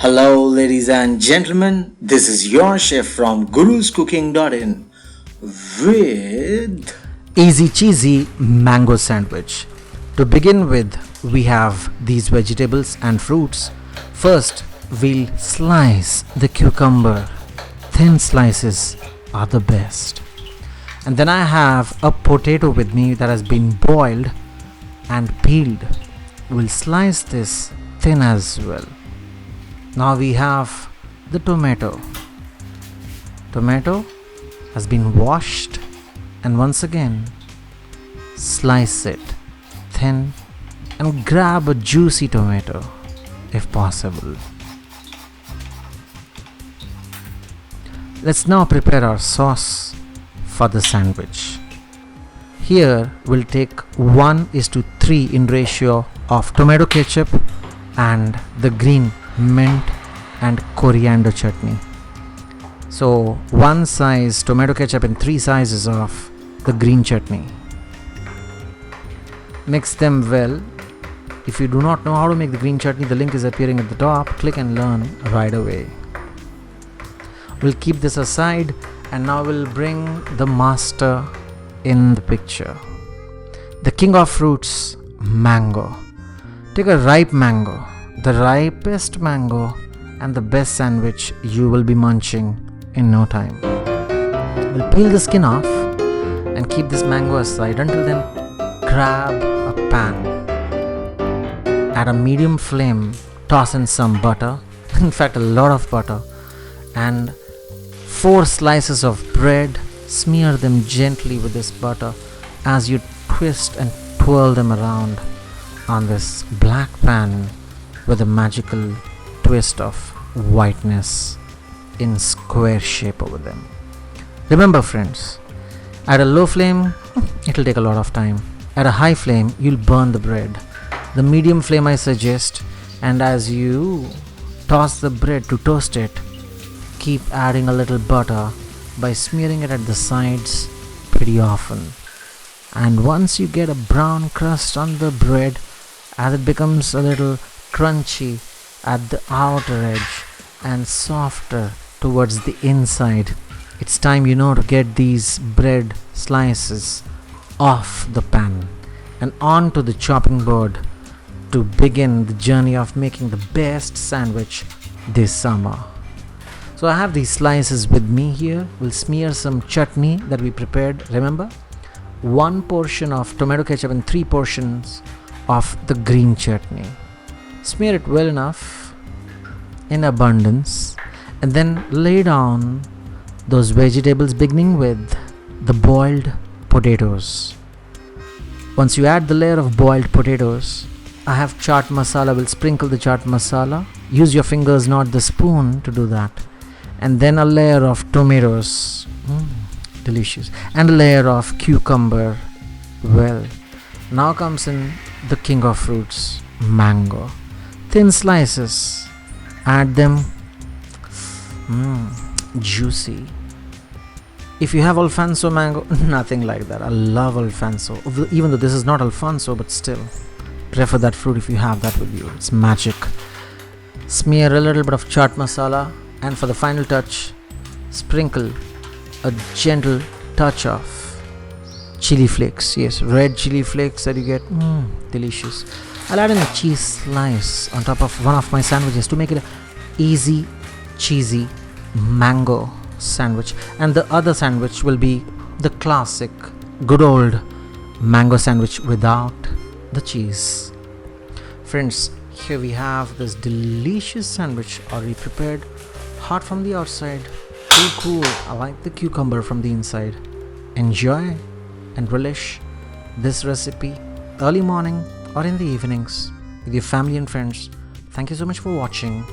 Hello, ladies and gentlemen. This is your chef from guruscooking.in with Easy cheesy mango sandwich. To begin with, we have these vegetables and fruits. First, we'll slice the cucumber. Thin slices are the best. And then I have a potato with me that has been boiled and peeled. We'll slice this thin as well. Now we have the tomato. Tomato has been washed and once again slice it thin and grab a juicy tomato if possible. Let's now prepare our sauce for the sandwich. Here we'll take 1:3 in ratio of tomato ketchup and the green mint and coriander chutney. So 1 size tomato ketchup and 3 sizes of the green chutney. Mix them well. If you do not know how to make the green chutney, the link is appearing at the top. Click and learn right away. We'll keep this aside and now we'll bring the master in the picture. The king of fruits, mango. Take a ripe mango, the ripest mango, and the best sandwich you will be munching in no time. We'll peel the skin off and keep this mango aside. Until then, grab a pan. At a medium flame, toss in some butter, in fact a lot of butter, and 4 slices of bread. Smear them gently with this butter as you twist and twirl them around on this black pan with a magical twist of whiteness in square shape over them. Remember friends, at a low flame it'll take a lot of time. At a high flame you'll burn the bread. The medium flame I suggest, and as you toss the bread to toast it, keep adding a little butter by smearing it at the sides pretty often. And once you get a brown crust on the bread, as it becomes a little crunchy at the outer edge and softer towards the inside, it's time to get these bread slices off the pan and onto the chopping board to begin the journey of making the best sandwich this summer. So I have these slices with me here. We'll smear some chutney that we prepared. Remember, 1 portion of tomato ketchup and 3 portions of the green chutney. Smear it well enough in abundance and then lay down those vegetables beginning with the boiled potatoes. Once you add the layer of boiled potatoes, I have chaat masala. We'll sprinkle the chaat masala. Use your fingers, not the spoon, to do that. And then a layer of tomatoes, delicious, and a layer of cucumber. Well, now comes in the king of fruits, mango. Thin slices, add them, juicy. If you have Alfonso mango, nothing like that. I love Alfonso, even though this is not Alfonso, but still prefer that fruit if you have that with you. It's magic. Smear a little bit of chaat masala. And for the final touch, sprinkle a gentle touch of chili flakes. Yes, red chili flakes that you get. Delicious. I'll add in a cheese slice on top of one of my sandwiches to make it an easy, cheesy mango sandwich. And the other sandwich will be the classic, good old mango sandwich without the cheese. Friends, here we have this delicious sandwich already prepared. Hot from the outside, too cool. I like the cucumber from the inside. Enjoy and relish this recipe early morning or in the evenings with your family and friends. Thank you so much for watching.